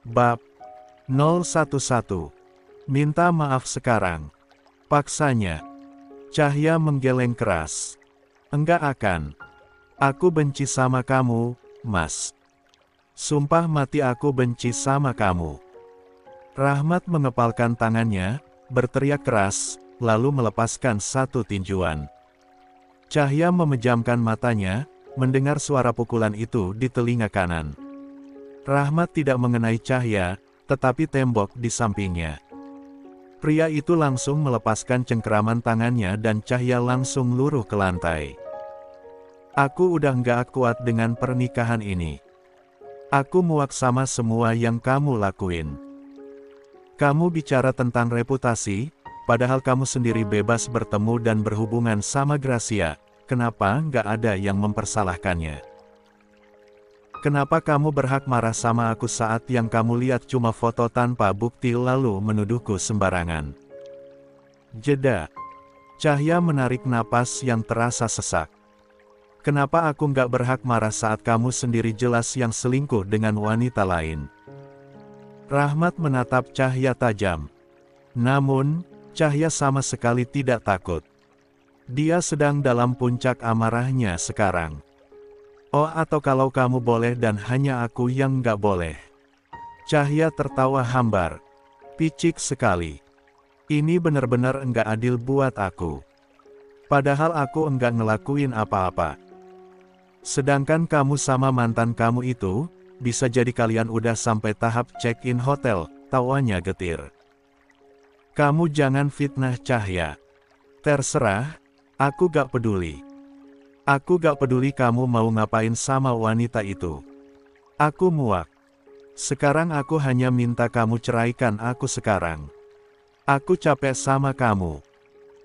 Bab 011. Minta maaf sekarang. Paksanya. Cahya menggeleng keras. Enggak akan. Aku benci sama kamu, Mas. Sumpah mati aku benci sama kamu. Rahmat mengepalkan tangannya, berteriak keras, lalu melepaskan satu tinjuan. Cahya memejamkan matanya, mendengar suara pukulan itu di telinga kanan. Rahmat tidak mengenai Cahya, tetapi tembok di sampingnya. Pria itu langsung melepaskan cengkeraman tangannya dan Cahya langsung luruh ke lantai. Aku udah nggak kuat dengan pernikahan ini. Aku muak sama semua yang kamu lakuin. Kamu bicara tentang reputasi, padahal kamu sendiri bebas bertemu dan berhubungan sama Gracia, kenapa nggak ada yang mempersalahkannya? Kenapa kamu berhak marah sama aku saat yang kamu lihat cuma foto tanpa bukti lalu menuduhku sembarangan? Jeda. Cahya menarik napas yang terasa sesak. Kenapa aku nggak berhak marah saat kamu sendiri jelas yang selingkuh dengan wanita lain? Rahmat menatap Cahya tajam. Namun, Cahya sama sekali tidak takut. Dia sedang dalam puncak amarahnya sekarang. Oh, atau kalau kamu boleh dan hanya aku yang nggak boleh. Cahya tertawa hambar. Picik sekali. Ini benar-benar enggak adil buat aku. Padahal aku enggak ngelakuin apa-apa. Sedangkan kamu sama mantan kamu itu, bisa jadi kalian udah sampai tahap check-in hotel, tawanya getir. Kamu jangan fitnah Cahya. Terserah, aku gak peduli. Aku gak peduli kamu mau ngapain sama wanita itu. Aku muak. Sekarang aku hanya minta kamu ceraikan aku sekarang. Aku capek sama kamu.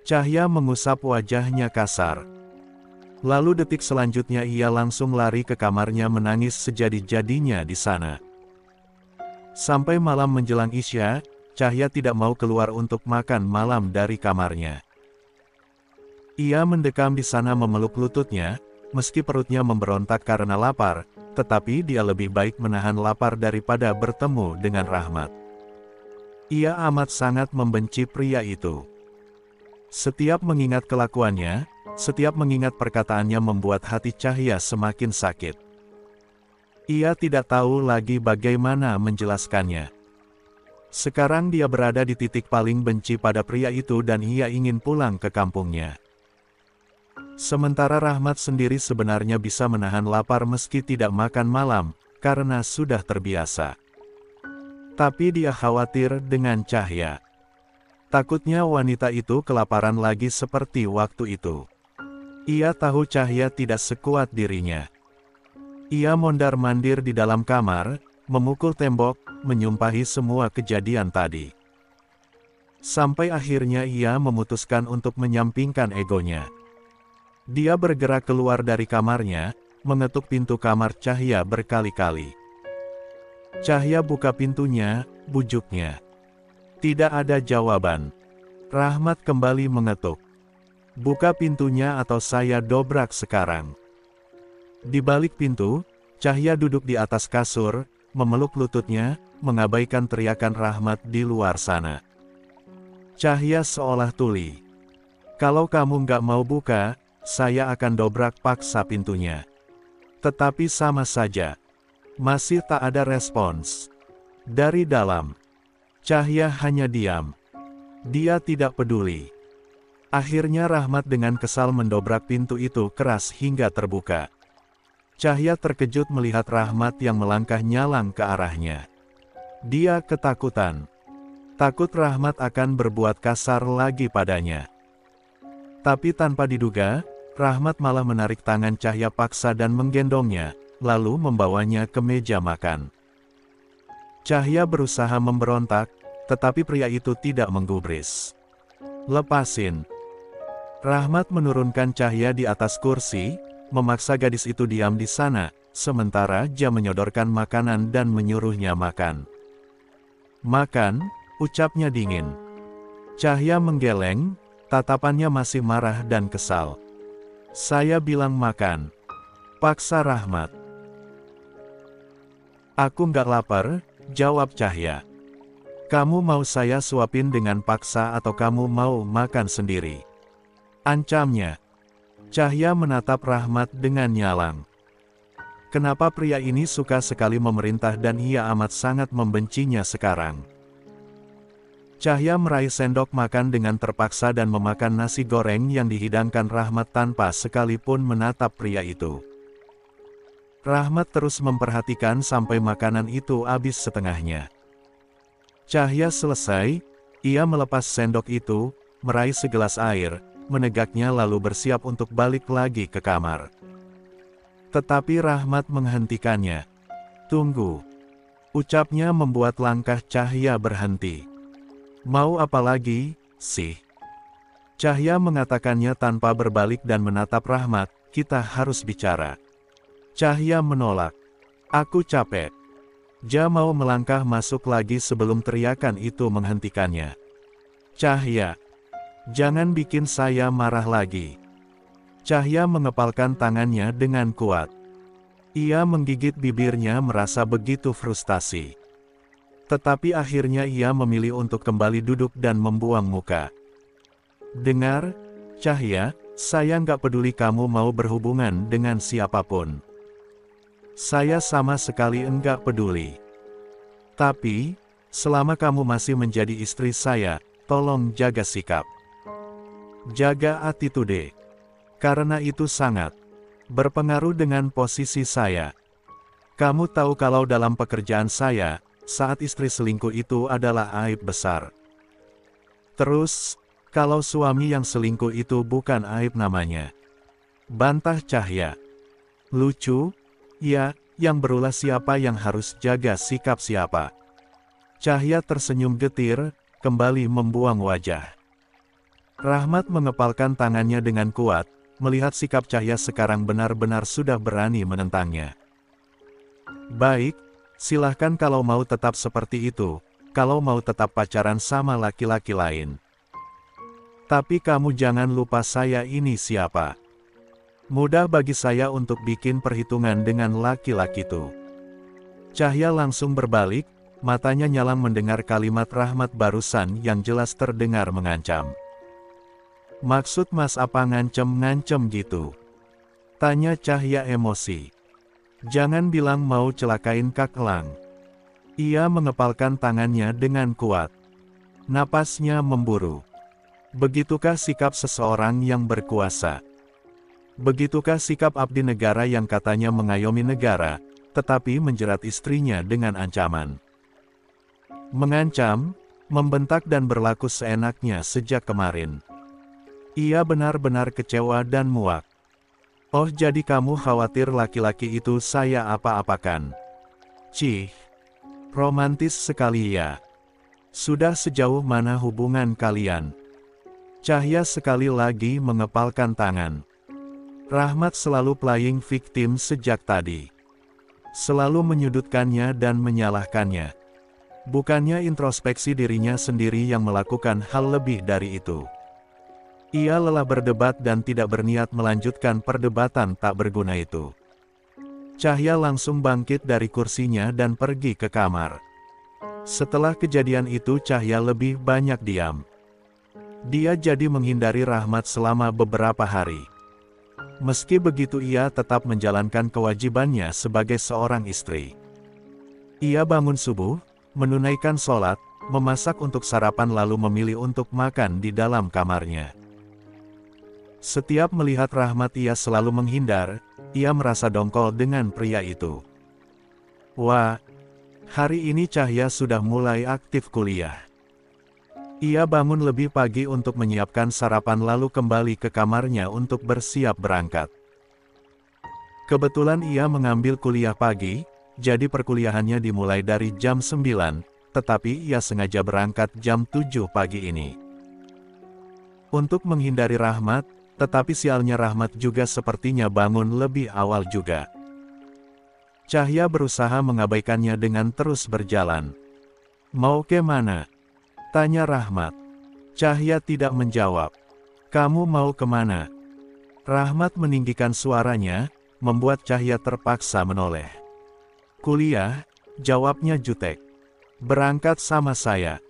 Cahya mengusap wajahnya kasar. Lalu detik selanjutnya ia langsung lari ke kamarnya menangis sejadi-jadinya di sana. Sampai malam menjelang Isya, Cahya tidak mau keluar untuk makan malam dari kamarnya. Ia mendekam di sana memeluk lututnya, meski perutnya memberontak karena lapar, tetapi dia lebih baik menahan lapar daripada bertemu dengan Rahmat. Ia amat sangat membenci pria itu. Setiap mengingat kelakuannya, setiap mengingat perkataannya membuat hati Cahya semakin sakit. Ia tidak tahu lagi bagaimana menjelaskannya. Sekarang dia berada di titik paling benci pada pria itu dan ia ingin pulang ke kampungnya. Sementara Rahmat sendiri sebenarnya bisa menahan lapar meski tidak makan malam, karena sudah terbiasa. Tapi dia khawatir dengan Cahya. Takutnya wanita itu kelaparan lagi seperti waktu itu. Ia tahu Cahya tidak sekuat dirinya. Ia mondar-mandir di dalam kamar, memukul tembok, menyumpahi semua kejadian tadi. Sampai akhirnya ia memutuskan untuk menyampingkan egonya. Dia bergerak keluar dari kamarnya, mengetuk pintu kamar Cahya berkali-kali. Cahya buka pintunya, bujuknya. Tidak ada jawaban. Rahmat kembali mengetuk. Buka pintunya atau saya dobrak sekarang. Di balik pintu, Cahya duduk di atas kasur, memeluk lututnya, mengabaikan teriakan Rahmat di luar sana. Cahya seolah tuli. Kalau kamu nggak mau buka, saya akan dobrak paksa pintunya. Tetapi sama saja. Masih tak ada respons. Dari dalam, Cahya hanya diam. Dia tidak peduli. Akhirnya Rahmat dengan kesal mendobrak pintu itu keras hingga terbuka. Cahya terkejut melihat Rahmat yang melangkah nyalang ke arahnya. Dia ketakutan. Takut Rahmat akan berbuat kasar lagi padanya. Tapi tanpa diduga, Rahmat malah menarik tangan Cahya paksa dan menggendongnya, lalu membawanya ke meja makan. Cahya berusaha memberontak, tetapi pria itu tidak menggubris. Lepasin. Rahmat menurunkan Cahya di atas kursi, memaksa gadis itu diam di sana, sementara dia menyodorkan makanan dan menyuruhnya makan. Makan, ucapnya dingin. Cahya menggeleng, tatapannya masih marah dan kesal. Saya bilang makan. Paksa Rahmat. Aku nggak lapar, jawab Cahya. Kamu mau saya suapin dengan paksa atau kamu mau makan sendiri? Ancamnya. Cahya menatap Rahmat dengan nyalang. Kenapa pria ini suka sekali memerintah dan ia amat sangat membencinya sekarang? Cahya meraih sendok makan dengan terpaksa dan memakan nasi goreng yang dihidangkan Rahmat tanpa sekalipun menatap pria itu. Rahmat terus memperhatikan sampai makanan itu habis setengahnya. Cahya selesai, ia melepas sendok itu, meraih segelas air, menegaknya lalu bersiap untuk balik lagi ke kamar. Tetapi Rahmat menghentikannya. Tunggu. Ucapnya membuat langkah Cahya berhenti. Mau apa lagi, sih? Cahya mengatakannya tanpa berbalik dan menatap Rahmat, kita harus bicara. Cahya menolak. Aku capek. Dia mau melangkah masuk lagi sebelum teriakan itu menghentikannya. Cahya. Jangan bikin saya marah lagi. Cahya mengepalkan tangannya dengan kuat. Ia menggigit bibirnya merasa begitu frustasi. Tetapi akhirnya ia memilih untuk kembali duduk dan membuang muka. Dengar, Cahya, saya nggak peduli kamu mau berhubungan dengan siapapun. Saya sama sekali enggak peduli. Tapi, selama kamu masih menjadi istri saya, tolong jaga sikap. Jaga attitude. Karena itu sangat berpengaruh dengan posisi saya. Kamu tahu kalau dalam pekerjaan saya, saat istri selingkuh itu adalah aib besar. Terus, kalau suami yang selingkuh itu bukan aib namanya. Bantah Cahya. Lucu, ya, yang berulah siapa yang harus jaga sikap siapa. Cahya tersenyum getir, kembali membuang wajah. Rahmat mengepalkan tangannya dengan kuat, melihat sikap Cahya sekarang benar-benar sudah berani menentangnya. Baik, silahkan kalau mau tetap seperti itu, kalau mau tetap pacaran sama laki-laki lain. Tapi kamu jangan lupa saya ini siapa. Mudah bagi saya untuk bikin perhitungan dengan laki-laki itu. Cahya langsung berbalik, matanya nyalang mendengar kalimat Rahmat barusan yang jelas terdengar mengancam. Maksud Mas apa ngancem-ngancem gitu? Tanya Cahya emosi. Jangan bilang mau celakain Kak Elang. Ia mengepalkan tangannya dengan kuat. Napasnya memburu. Begitukah sikap seseorang yang berkuasa? Begitukah sikap abdi negara yang katanya mengayomi negara, tetapi menjerat istrinya dengan ancaman? Mengancam, membentak dan berlaku seenaknya sejak kemarin. Ia benar-benar kecewa dan muak. Oh jadi kamu khawatir laki-laki itu saya apa-apakan? Cih, romantis sekali ya. Sudah sejauh mana hubungan kalian? Cahya sekali lagi mengepalkan tangan. Rahmat selalu playing victim sejak tadi. Selalu menyudutkannya dan menyalahkannya. Bukannya introspeksi dirinya sendiri yang melakukan hal lebih dari itu. Ia lelah berdebat dan tidak berniat melanjutkan perdebatan tak berguna itu. Cahya langsung bangkit dari kursinya dan pergi ke kamar. Setelah kejadian itu Cahya lebih banyak diam. Dia jadi menghindari Rahmat selama beberapa hari. Meski begitu ia tetap menjalankan kewajibannya sebagai seorang istri. Ia bangun subuh, menunaikan sholat, memasak untuk sarapan lalu memilih untuk makan di dalam kamarnya. Setiap melihat Rahmat ia selalu menghindar, ia merasa dongkol dengan pria itu. Wah, hari ini Cahya sudah mulai aktif kuliah. Ia bangun lebih pagi untuk menyiapkan sarapan lalu kembali ke kamarnya untuk bersiap berangkat. Kebetulan ia mengambil kuliah pagi, jadi perkuliahannya dimulai dari jam 9, tetapi ia sengaja berangkat jam 7 pagi ini. Untuk menghindari Rahmat, tetapi sialnya Rahmat juga sepertinya bangun lebih awal juga. Cahya berusaha mengabaikannya dengan terus berjalan. Mau ke mana? Tanya Rahmat. Cahya tidak menjawab. Kamu mau kemana? Rahmat meninggikan suaranya, membuat Cahya terpaksa menoleh. Kuliah, jawabnya jutek. Berangkat sama saya.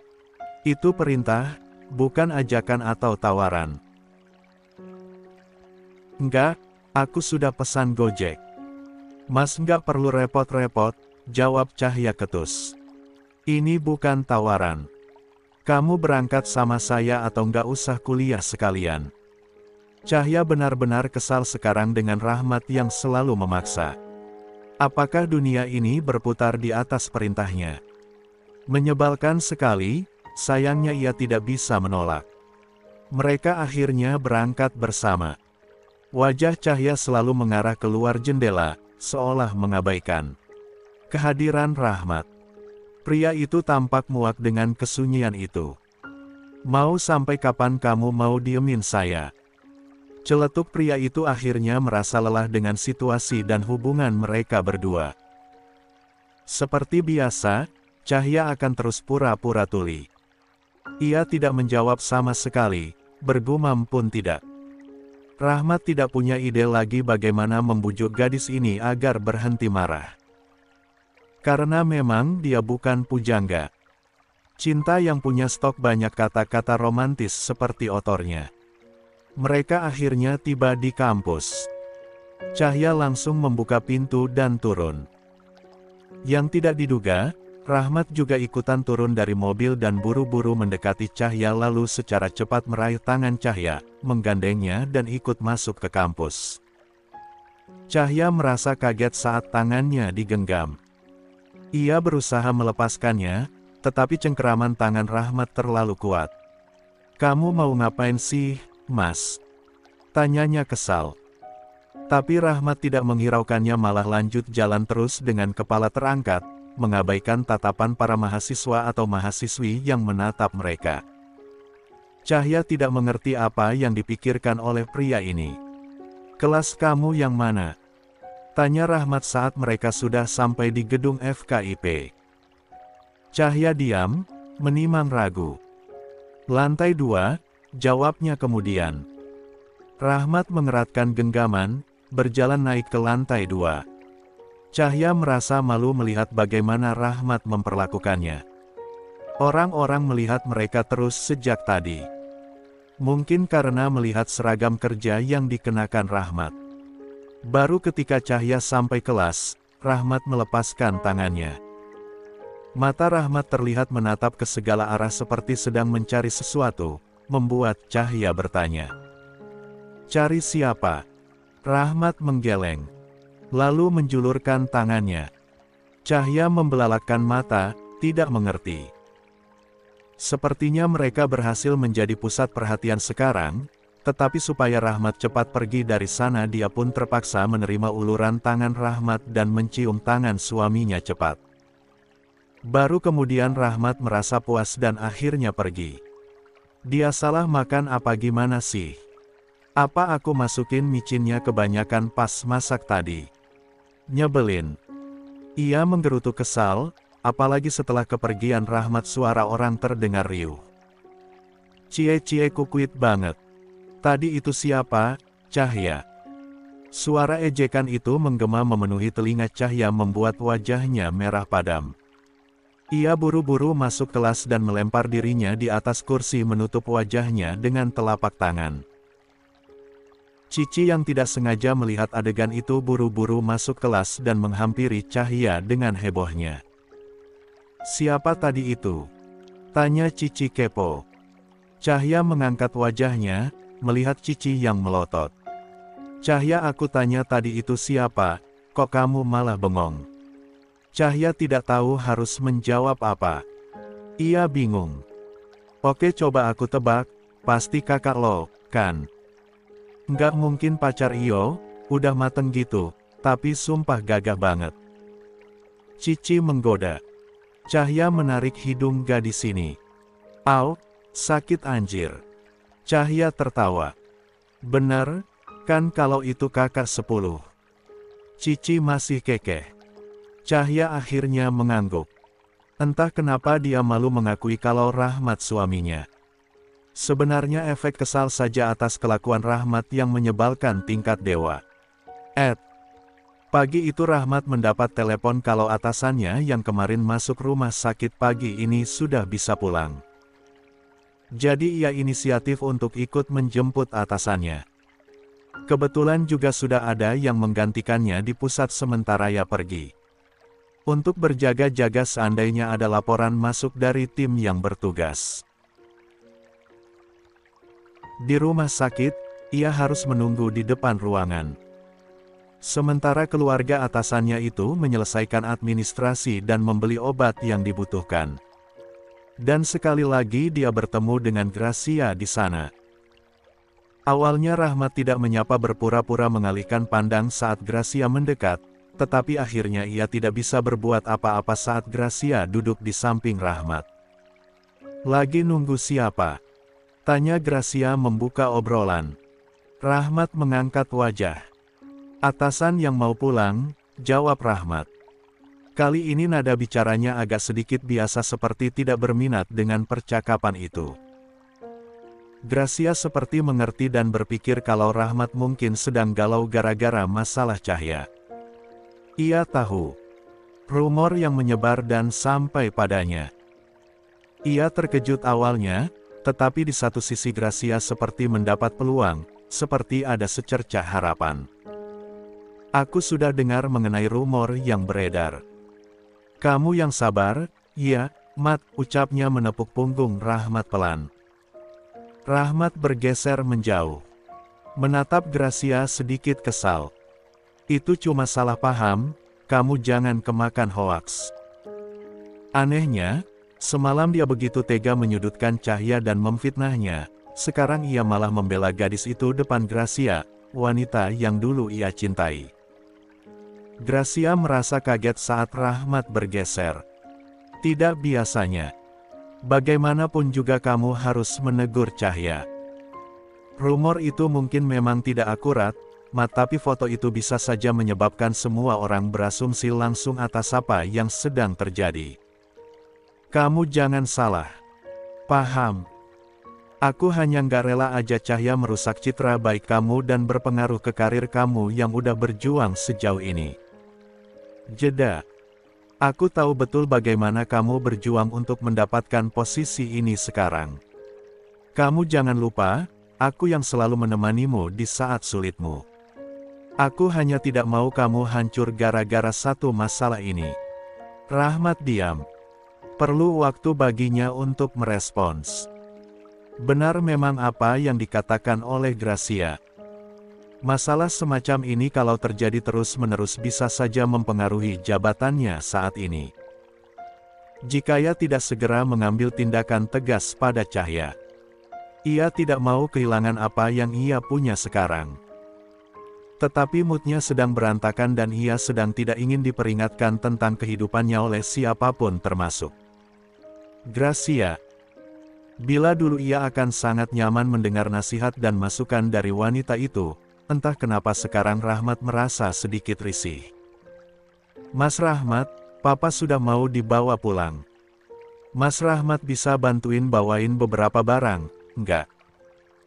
Itu perintah, bukan ajakan atau tawaran. Enggak, aku sudah pesan Gojek. Mas nggak perlu repot-repot, jawab Cahya ketus. Ini bukan tawaran. Kamu berangkat sama saya atau nggak usah kuliah sekalian. Cahya benar-benar kesal sekarang dengan Rahmat yang selalu memaksa. Apakah dunia ini berputar di atas perintahnya? Menyebalkan sekali, sayangnya ia tidak bisa menolak. Mereka akhirnya berangkat bersama. Wajah Cahya selalu mengarah keluar jendela, seolah mengabaikan kehadiran Rahmat. Pria itu tampak muak dengan kesunyian itu. Mau sampai kapan kamu mau diemin saya? Celetuk pria itu akhirnya merasa lelah dengan situasi dan hubungan mereka berdua. Seperti biasa, Cahya akan terus pura-pura tuli. Ia tidak menjawab sama sekali, bergumam pun tidak. Rahmat tidak punya ide lagi bagaimana membujuk gadis ini agar berhenti marah. Karena memang dia bukan pujangga. Cinta yang punya stok banyak kata-kata romantis seperti otornya. Mereka akhirnya tiba di kampus. Cahya langsung membuka pintu dan turun. Yang tidak diduga, Rahmat juga ikutan turun dari mobil dan buru-buru mendekati Cahya lalu secara cepat meraih tangan Cahya, menggandengnya dan ikut masuk ke kampus. Cahya merasa kaget saat tangannya digenggam. Ia berusaha melepaskannya, tetapi cengkeraman tangan Rahmat terlalu kuat. "Kamu mau ngapain sih, Mas?" tanyanya kesal. Tapi Rahmat tidak menghiraukannya, malah lanjut jalan terus dengan kepala terangkat, mengabaikan tatapan para mahasiswa atau mahasiswi yang menatap mereka. Cahya tidak mengerti apa yang dipikirkan oleh pria ini. "Kelas kamu yang mana?" tanya Rahmat saat mereka sudah sampai di gedung FKIP. Cahya diam, menimang ragu. "Lantai 2, jawabnya kemudian. Rahmat mengeratkan genggaman, berjalan naik ke lantai 2. Cahya merasa malu melihat bagaimana Rahmat memperlakukannya. Orang-orang melihat mereka terus sejak tadi. Mungkin karena melihat seragam kerja yang dikenakan Rahmat. Baru ketika Cahya sampai kelas, Rahmat melepaskan tangannya. Mata Rahmat terlihat menatap ke segala arah seperti sedang mencari sesuatu, membuat Cahya bertanya. "Cari siapa?" Rahmat menggeleng. Lalu menjulurkan tangannya. Cahya membelalakkan mata, tidak mengerti. Sepertinya mereka berhasil menjadi pusat perhatian sekarang, tetapi supaya Rahmat cepat pergi dari sana dia pun terpaksa menerima uluran tangan Rahmat dan mencium tangan suaminya cepat. Baru kemudian Rahmat merasa puas dan akhirnya pergi. "Dia salah makan apa gimana sih? Apa aku masukin micinnya kebanyakan pas masak tadi? Nyebelin." Ia menggerutu kesal, apalagi setelah kepergian Rahmat suara orang terdengar riuh. "Cie-cie kukuit banget. Tadi itu siapa, Cahya?" Suara ejekan itu menggema memenuhi telinga Cahya membuat wajahnya merah padam. Ia buru-buru masuk kelas dan melempar dirinya di atas kursi menutup wajahnya dengan telapak tangan. Cici yang tidak sengaja melihat adegan itu buru-buru masuk kelas dan menghampiri Cahya dengan hebohnya. "Siapa tadi itu?" tanya Cici kepo. Cahya mengangkat wajahnya, melihat Cici yang melotot. "Cahya, aku tanya tadi itu siapa, kok kamu malah bengong?" Cahya tidak tahu harus menjawab apa. Ia bingung. "Oke, coba aku tebak, pasti kakak lo, kan?" "Nggak mungkin pacar Iyo, udah mateng gitu, tapi sumpah gagah banget." Cici menggoda. Cahya menarik hidung gadis ini. "Au, sakit anjir." Cahya tertawa. "Bener, kan kalau itu kakak 10. Cici masih kekeh. Cahya akhirnya mengangguk. Entah kenapa dia malu mengakui kalau Rahmat suaminya. Sebenarnya efek kesal saja atas kelakuan Rahmat yang menyebalkan tingkat dewa. Pagi itu Rahmat mendapat telepon kalau atasannya yang kemarin masuk rumah sakit pagi ini sudah bisa pulang. Jadi ia inisiatif untuk ikut menjemput atasannya. Kebetulan juga sudah ada yang menggantikannya di pusat sementara ia pergi. Untuk berjaga-jaga seandainya ada laporan masuk dari tim yang bertugas. Di rumah sakit, ia harus menunggu di depan ruangan. Sementara keluarga atasannya itu menyelesaikan administrasi dan membeli obat yang dibutuhkan. Dan sekali lagi dia bertemu dengan Gracia di sana. Awalnya Rahmat tidak menyapa, berpura-pura mengalihkan pandang saat Gracia mendekat, tetapi akhirnya ia tidak bisa berbuat apa-apa saat Gracia duduk di samping Rahmat. "Lagi nunggu siapa?" tanya Gracia membuka obrolan. Rahmat mengangkat wajah. "Atasan yang mau pulang," jawab Rahmat. Kali ini nada bicaranya agak sedikit biasa, seperti tidak berminat dengan percakapan itu. Gracia seperti mengerti dan berpikir kalau Rahmat mungkin sedang galau gara-gara masalah Cahya. Ia tahu rumor yang menyebar dan sampai padanya. Ia terkejut awalnya, tetapi di satu sisi Gracia seperti mendapat peluang, seperti ada secercah harapan. "Aku sudah dengar mengenai rumor yang beredar. Kamu yang sabar, ya, Mat," ucapnya menepuk punggung Rahmat pelan. Rahmat bergeser menjauh. Menatap Gracia sedikit kesal. "Itu cuma salah paham, kamu jangan kemakan hoaks." Anehnya, semalam dia begitu tega menyudutkan Cahya dan memfitnahnya, sekarang ia malah membela gadis itu depan Gracia, wanita yang dulu ia cintai. Gracia merasa kaget saat Rahmat bergeser. "Tidak biasanya. Bagaimanapun juga kamu harus menegur Cahya. Rumor itu mungkin memang tidak akurat, Mat, tapi foto itu bisa saja menyebabkan semua orang berasumsi langsung atas apa yang sedang terjadi. Kamu jangan salah paham. Aku hanya nggak rela aja Cahya merusak citra baik kamu dan berpengaruh ke karir kamu yang udah berjuang sejauh ini." Jeda. "Aku tahu betul bagaimana kamu berjuang untuk mendapatkan posisi ini sekarang. Kamu jangan lupa, aku yang selalu menemanimu di saat sulitmu. Aku hanya tidak mau kamu hancur gara-gara satu masalah ini." Rahmat diam. Perlu waktu baginya untuk merespons. Benar memang apa yang dikatakan oleh Gracia. Masalah semacam ini kalau terjadi terus-menerus bisa saja mempengaruhi jabatannya saat ini. Jika ia tidak segera mengambil tindakan tegas pada Cahya, ia tidak mau kehilangan apa yang ia punya sekarang. Tetapi moodnya sedang berantakan dan ia sedang tidak ingin diperingatkan tentang kehidupannya oleh siapapun termasuk Gracia. Bila dulu ia akan sangat nyaman mendengar nasihat dan masukan dari wanita itu, entah kenapa sekarang Rahmat merasa sedikit risih. "Mas Rahmat, Papa sudah mau dibawa pulang. Mas Rahmat bisa bantuin bawain beberapa barang, enggak?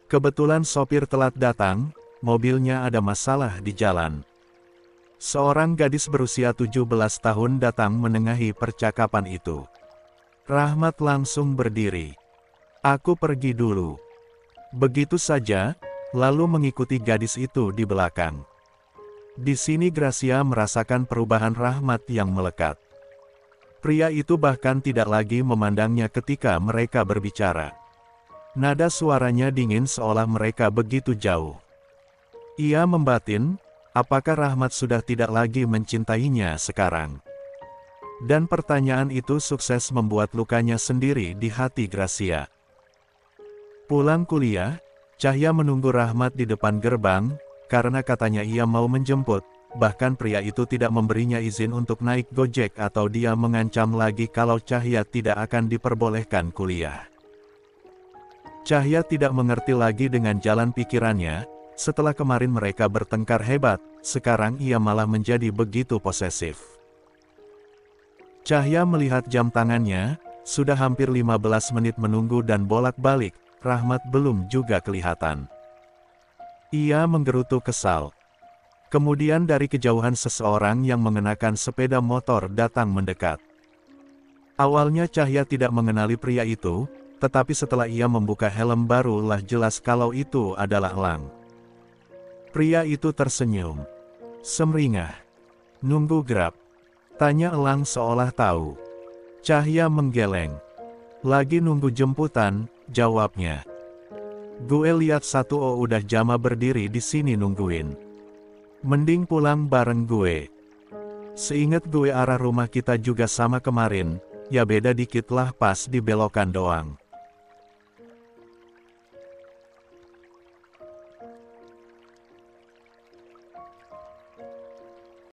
Kebetulan sopir telat datang, mobilnya ada masalah di jalan." Seorang gadis berusia 17 tahun datang menengahi percakapan itu. Rahmat langsung berdiri. "Aku pergi dulu." Begitu saja, lalu mengikuti gadis itu di belakang. Di sini Gracia merasakan perubahan Rahmat yang melekat. Pria itu bahkan tidak lagi memandangnya ketika mereka berbicara. Nada suaranya dingin seolah mereka begitu jauh. Ia membatin, apakah Rahmat sudah tidak lagi mencintainya sekarang? Dan pertanyaan itu sukses membuat lukanya sendiri di hati Gracia. Pulang kuliah, Cahya menunggu Rahmat di depan gerbang, karena katanya ia mau menjemput, bahkan pria itu tidak memberinya izin untuk naik Gojek atau dia mengancam lagi kalau Cahya tidak akan diperbolehkan kuliah. Cahya tidak mengerti lagi dengan jalan pikirannya, setelah kemarin mereka bertengkar hebat, sekarang ia malah menjadi begitu posesif. Cahya melihat jam tangannya, sudah hampir 15 menit menunggu dan bolak-balik, Rahmat belum juga kelihatan. Ia menggerutu kesal. Kemudian dari kejauhan seseorang yang mengenakan sepeda motor datang mendekat. Awalnya Cahya tidak mengenali pria itu, tetapi setelah ia membuka helm barulah jelas kalau itu adalah Elang. Pria itu tersenyum. Semringah. Nunggu Grab? Tanya Elang seolah tahu. Cahya menggeleng. Lagi nunggu jemputan, jawabnya. Gue lihat satu udah jama berdiri di sini nungguin. Mending pulang bareng gue. Seingat gue arah rumah kita juga sama kemarin, ya beda dikit lah pas di belokan doang.